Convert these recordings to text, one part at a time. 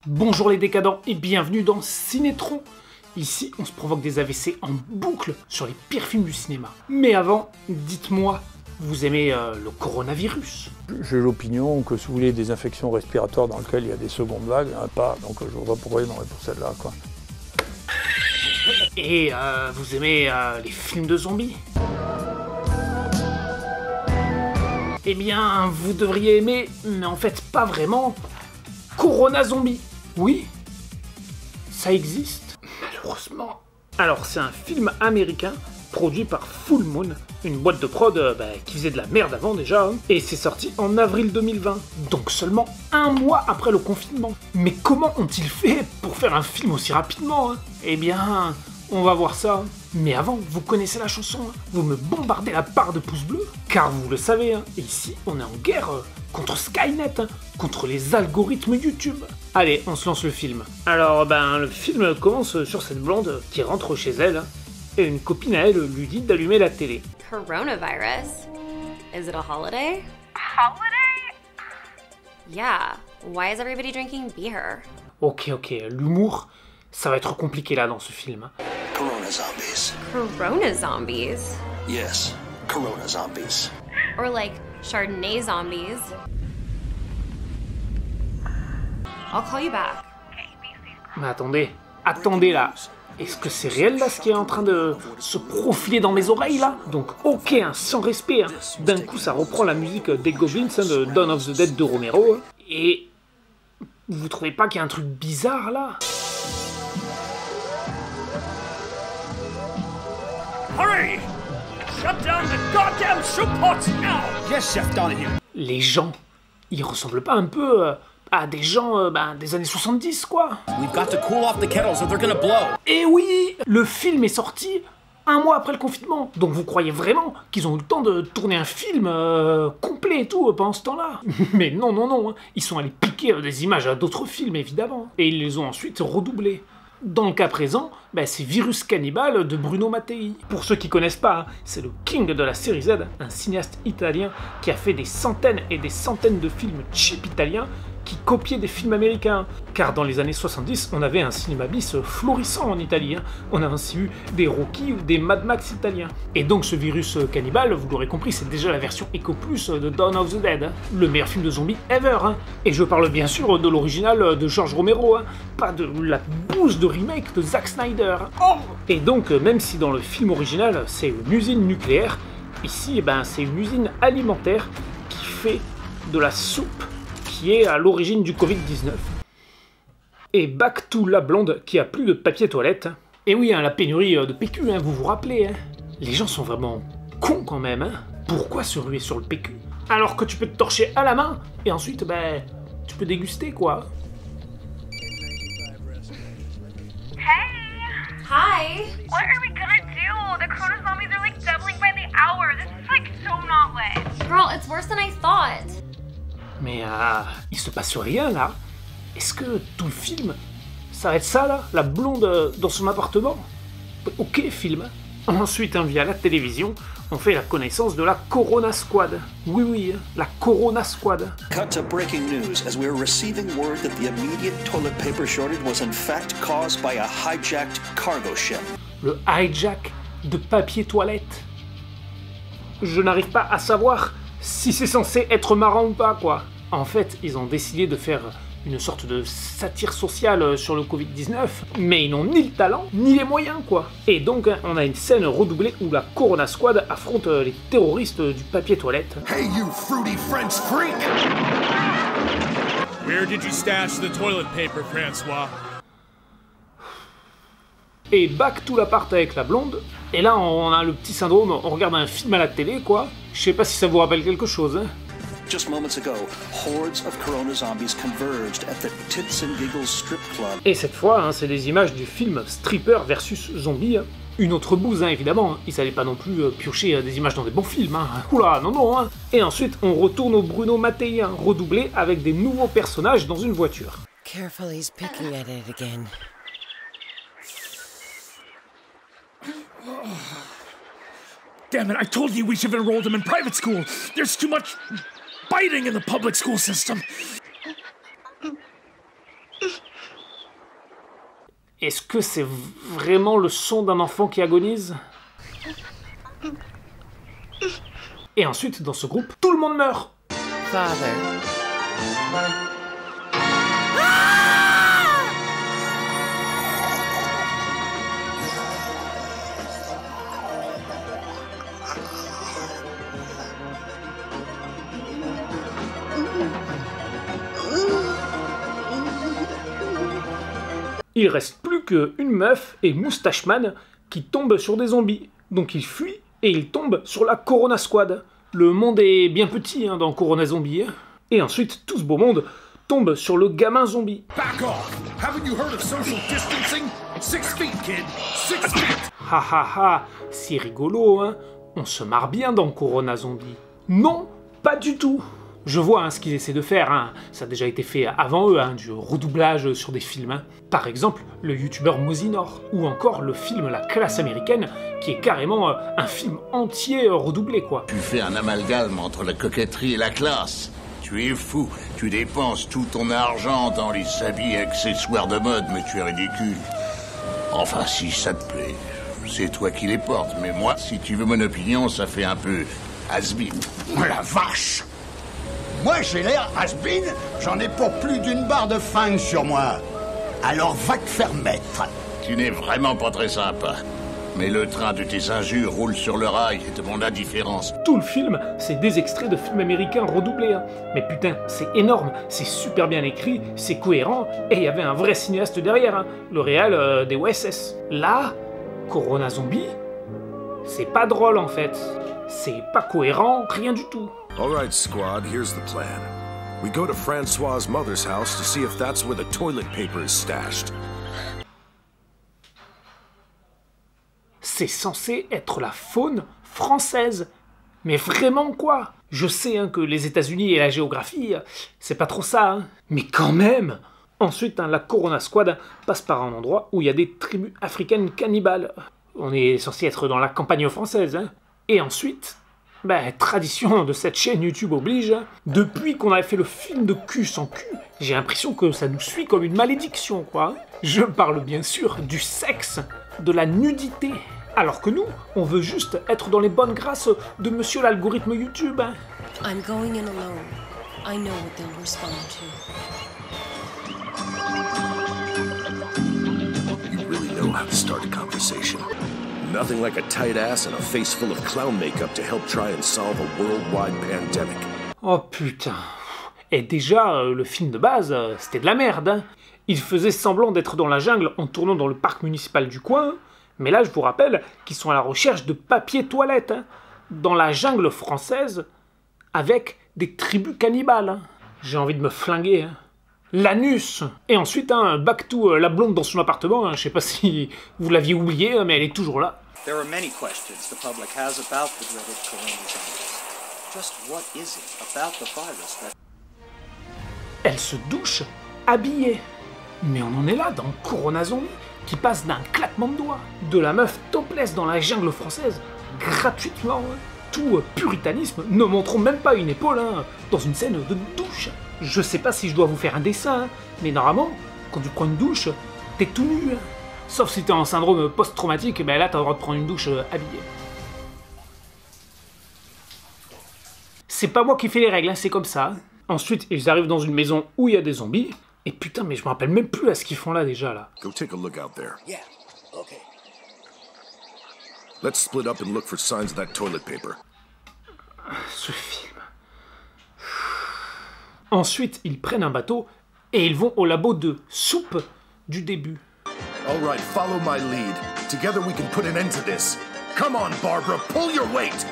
Bonjour les décadents et bienvenue dans Cinétron. Ici, on se provoque des AVC en boucle sur les pires films du cinéma. Mais avant, dites-moi, vous aimez le coronavirus? J'ai l'opinion que si vous voulez des infections respiratoires dans lesquelles il y a des secondes vagues, il n'y en a pas, donc je vois pas pourquoi il y en aurait pour celle-là, quoi. Et vous aimez les films de zombies? Eh bien, vous devriez aimer, mais en fait pas vraiment, Corona Zombie. Oui, ça existe, malheureusement. Alors, c'est un film américain produit par Full Moon, une boîte de prod qui faisait de la merde avant déjà, hein. Et c'est sorti en avril 2020, donc seulement un mois après le confinement. Mais comment ont-ils fait pour faire un film aussi rapidement, hein? Eh bien, on va voir ça. Mais avant, vous connaissez la chanson, hein. Vous me bombardez la barre de pouces bleus, car vous le savez, hein. Et ici, on est en guerre contre Skynet, hein, contre les algorithmes YouTube. Allez, on se lance le film. Alors, le film commence sur cette blonde qui rentre chez elle, hein, et une copine à elle lui dit d'allumer la télé. Coronavirus? Is it a holiday? Holiday? Yeah. Why is everybody drinking beer? Ok, l'humour, ça va être compliqué là dans ce film, hein. Corona zombies. Corona zombies? Yes, Corona zombies. Or like Chardonnay zombies? I'll call you back. Mais attendez là. Est-ce que c'est réel là ce qui est en train de se profiler dans mes oreilles là? Donc ok, hein, sans respect, hein. D'un coup ça reprend la musique des Goblins, hein, de Dawn of the Dead de Romero, hein. Et vous trouvez pas qu'il y a un truc bizarre là? Hurry! Shut down the goddamn soup pots now! Yes, Chef Donahue. Les gens, ils ressemblent pas un peu à des gens des années 70 quoi? We've got to cool off the kettles or they're gonna blow. Et oui, le film est sorti un mois après le confinement. Donc vous croyez vraiment qu'ils ont eu le temps de tourner un film complet et tout pendant ce temps-là? Mais non, hein. Ils sont allés piquer des images à d'autres films évidemment. Et ils les ont ensuite redoublés. Dans le cas présent, c'est Virus Cannibal de Bruno Mattei. Pour ceux qui connaissent pas, hein, c'est le king de la série Z, un cinéaste italien qui a fait des centaines et des centaines de films cheap italiens qui copiaient des films américains. Car dans les années 70, on avait un cinéma bis florissant en Italie, hein. On a ainsi eu des Rocky ou des Mad Max italiens. Et donc ce Virus Cannibal, vous l'aurez compris, c'est déjà la version Eco Plus de Dawn of the Dead, hein. Le meilleur film de zombies ever, hein. Et je parle bien sûr de l'original de George Romero, hein. Pas de la bouse de remake de Zack Snyder. Oh! Et donc, même si dans le film original, c'est une usine nucléaire, ici, c'est une usine alimentaire qui fait de la soupe qui est à l'origine du Covid-19. Et back to la blonde qui a plus de papier toilette. Et oui, hein, la pénurie de PQ, hein, vous vous rappelez, hein. Les gens sont vraiment cons quand même, hein. Pourquoi se ruer sur le PQ alors que tu peux te torcher à la main et ensuite, tu peux déguster quoi. Hi. What are we gonna do? The Corona zombies are like doubling by the hour. This is like so not lit. Girl, it's worse than I thought. Mais il se passe rien là. Est-ce que tout le film, ça va être ça là, la blonde dans son appartement? Ok film. Ensuite, hein, via la télévision, on fait la connaissance de la Corona Squad. Oui, la Corona Squad. Cut to breaking news as we're receiving word that the immediate toilet paper shortage was in fact caused by a hijacked cargo ship. Le hijack de papier toilette. Je n'arrive pas à savoir si c'est censé être marrant ou pas, quoi. En fait, ils ont décidé de faire une sorte de satire sociale sur le Covid-19, mais ils n'ont ni le talent, ni les moyens, quoi. Et donc, on a une scène redoublée où la Corona Squad affronte les terroristes du papier toilette. Hey, you fruity French freak! Where did you stash the toilet paper, Francois? Et back to l'appart avec la blonde, et là on a le petit syndrome, on regarde un film à la télé, quoi. Je sais pas si ça vous rappelle quelque chose, hein. Just moments ago, hordes of Corona zombies converged at the Tits and Giggles strip club. Et cette fois, hein, c'est des images du film Stripper versus Zombie. Hein. Une autre bouse, hein, évidemment. Ils allaient pas non plus piocher des images dans des bons films. Hein. Oula, non. Hein. Et ensuite, on retourne au Bruno Mattei, hein, redoublé avec des nouveaux personnages dans une voiture. Careful, he's picking at it again. Damn it, I told you we should have enrolled him in private school. There's too much biting in the public school system. est-ce que c'est vraiment le son d'un enfant qui agonise? Et ensuite, dans ce groupe, tout le monde meurt. Father. Il reste plus qu'une meuf et Moustacheman qui tombent sur des zombies. Donc il fuit et il tombe sur la Corona Squad. Le monde est bien petit dans Corona Zombie. Et ensuite, tout ce beau monde tombe sur le gamin zombie. Back off! Haven't you heard of social distancing? 6 feet, kid! 6 feet! Ha ha ha, c'est rigolo, hein. On se marre bien dans Corona Zombie. Non, pas du tout. Je vois ce qu'ils essaient de faire, ça a déjà été fait avant eux, du redoublage sur des films. Par exemple, le youtubeur Mosinor, ou encore le film La Classe américaine, qui est carrément un film entier redoublé, quoi. Tu fais un amalgame entre la coquetterie et la classe. Tu es fou, tu dépenses tout ton argent dans les habits et accessoires de mode, mais tu es ridicule. Enfin, si ça te plaît, c'est toi qui les portes, mais moi, si tu veux mon opinion, ça fait un peu has-been. Oh la vache! Moi, j'ai l'air has-been, j'en ai pour plus d'une barre de fringues sur moi. Alors va te faire mettre. Tu n'es vraiment pas très sympa. Mais le train de tes injures roule sur le rail et de mon indifférence. Tout le film, c'est des extraits de films américains redoublés. Mais putain, c'est énorme, c'est super bien écrit, c'est cohérent, et il y avait un vrai cinéaste derrière, le réal des OSS. Là, Corona Zombie, c'est pas drôle en fait. C'est pas cohérent, rien du tout. Alright, squad, here's the plan. We go to Francois's mother's house to see if that's where the toilet paper is stashed. C'est censé être la faune française. Mais vraiment quoi? Je sais que les États-Unis et la géographie, c'est pas trop ça, mais quand même. Ensuite, la Corona Squad passe par un endroit où il y a des tribus africaines cannibales. On est censé être dans la campagne française, Et ensuite, tradition de cette chaîne YouTube oblige, depuis qu'on avait fait le film de cul sans cul, j'ai l'impression que ça nous suit comme une malédiction, quoi. Je parle bien sûr du sexe, de la nudité. Alors que nous, on veut juste être dans les bonnes grâces de monsieur l'algorithme YouTube. I'm going in alone. I know what they'll respond to. You really know how to start a conversation. Nothing like a tight ass and a face full of clown makeup to help try and solve a worldwide pandemic. Oh putain. Et déjà, le film de base, c'était de la merde. Il faisait semblant d'être dans la jungle en tournant dans le parc municipal du coin. Mais là, je vous rappelle qu'ils sont à la recherche de papier toilette. Dans la jungle française, avec des tribus cannibales. J'ai envie de me flinguer. L'anus. Et ensuite, back to la blonde dans son appartement. Je sais pas si vous l'aviez oublié, mais elle est toujours là. There are many questions the public has about the dreaded coronavirus. Just what is it about the virus that... Elle se douche habillée. Mais on en est là dans Corona Zombie, qui passe d'un claquement de doigts. De la meuf topless dans la jungle française, gratuitement. Tout puritanisme, ne montrons même pas une épaule dans une scène de douche. Je sais pas si je dois vous faire un dessin, mais normalement, quand tu prends une douche, t'es tout nu. Sauf si t'es en syndrome post-traumatique, là t'as le droit de prendre une douche habillée. C'est pas moi qui fais les règles, c'est comme ça. Ensuite, ils arrivent dans une maison où il y a des zombies. Et putain, mais je me rappelle même plus à ce qu'ils font là déjà, là. Go take a look out there. Yeah, okay. Let's split up and look for signs of that toilet paper. Ce film. Ensuite, ils prennent un bateau et ils vont au labo de soupe du début. Alright, follow my lead. Together we can put an end to this. Come on, Barbara, pull your weight!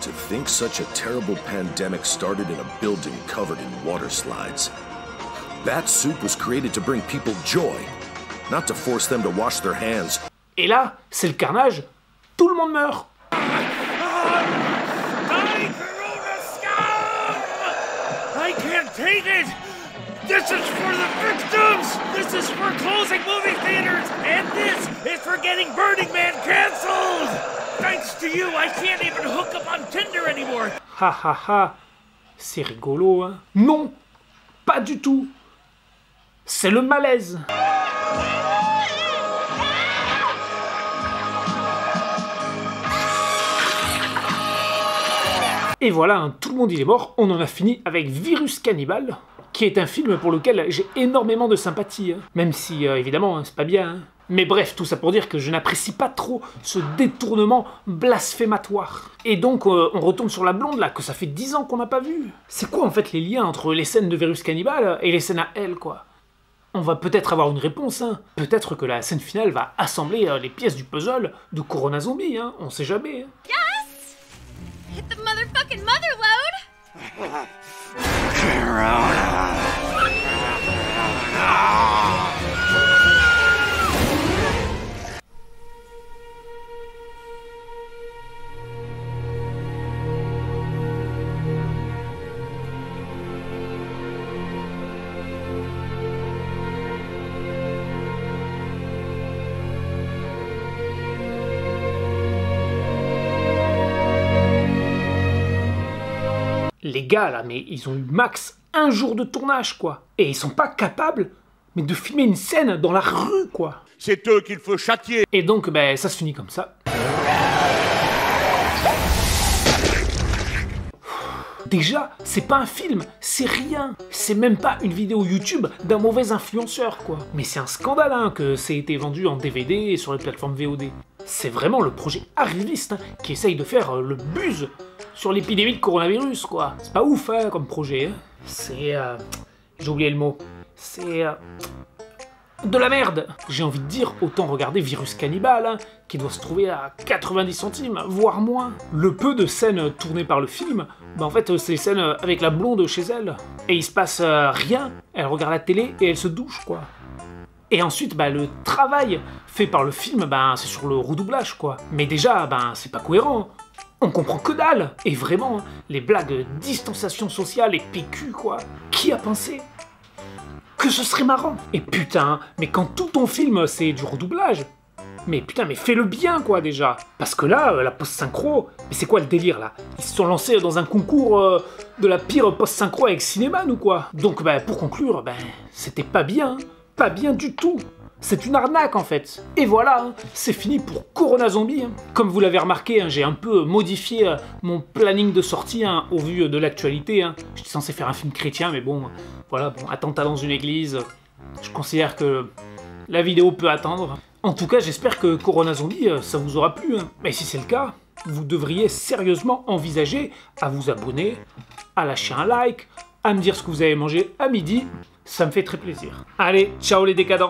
To think such a terrible pandemic started in a building covered in water slides. That soup was created to bring people joy, not to force them to wash their hands. Et là, c'est le carnage. Tout le monde meurt. I can't take it! This is for the victims! This is for closing movie theaters! And this is for getting Burning Man canceled! Thanks to you, I can't even hook up on Tinder anymore. Ha ha ha, c'est rigolo, hein? Non, pas du tout. C'est le malaise. Et voilà, hein, tout le monde il est mort, on en a fini avec Virus Cannibal, qui est un film pour lequel j'ai énormément de sympathie, hein. Même si, évidemment, hein, c'est pas bien. Hein. Mais bref, tout ça pour dire que je n'apprécie pas trop ce détournement blasphématoire. Et donc, on retourne sur la blonde, là, que ça fait 10 ans qu'on n'a pas vu. C'est quoi, en fait, les liens entre les scènes de Virus Cannibal et les scènes à elle, quoi? On va peut-être avoir une réponse, hein. Peut-être que la scène finale va assembler les pièces du puzzle de Corona Zombie, hein. On sait jamais. Hein. Yes! Hit the motherfucking mother load! Les gars, là, mais ils ont eu max 1 jour de tournage, quoi. Et ils sont pas capables, mais de filmer une scène dans la rue, quoi. C'est eux qu'il faut châtier. Et donc, ben, ça se finit comme ça. Déjà, c'est pas un film, c'est rien. C'est même pas une vidéo YouTube d'un mauvais influenceur, quoi. Mais c'est un scandale, hein, que ça ait été vendu en DVD et sur les plateformes VOD. C'est vraiment le projet arriviste, hein, qui essaye de faire le buzz sur l'épidémie de coronavirus, quoi. C'est pas ouf, hein, comme projet. Hein. C'est... j'ai oublié le mot. C'est... de la merde. J'ai envie de dire, autant regarder Virus Cannibal, hein, qui doit se trouver à 90 centimes, voire moins. Le peu de scènes tournées par le film, bah en fait, c'est les scènes avec la blonde chez elle. Et il se passe rien, elle regarde la télé et elle se douche, quoi. Et ensuite, bah, le travail fait par le film, bah, c'est sur le redoublage, quoi. Mais déjà, bah, c'est pas cohérent. On comprend que dalle. Et vraiment, les blagues de distanciation sociale et PQ, quoi. Qui a pensé que ce serait marrant? Et putain, mais quand tout ton film, c'est du redoublage, mais putain, mais fais-le bien, quoi, déjà. Parce que là, la post-synchro, mais c'est quoi le délire, là? Ils se sont lancés dans un concours de la pire post-synchro avec Cinéman, ou quoi? Donc, bah, pour conclure, bah, c'était pas bien. Pas bien du tout. C'est une arnaque, en fait. Et voilà, hein, c'est fini pour Corona Zombie. Hein. Comme vous l'avez remarqué, hein, j'ai un peu modifié mon planning de sortie hein, au vu de l'actualité. Hein. J'étais censé faire un film chrétien, mais bon, voilà, bon, attentat dans une église, je considère que la vidéo peut attendre. En tout cas, j'espère que Corona Zombie, ça vous aura plu. Hein. Mais si c'est le cas, vous devriez sérieusement envisager à vous abonner, à lâcher un like, à me dire ce que vous avez mangé à midi. Ça me fait très plaisir. Allez, ciao les décadents!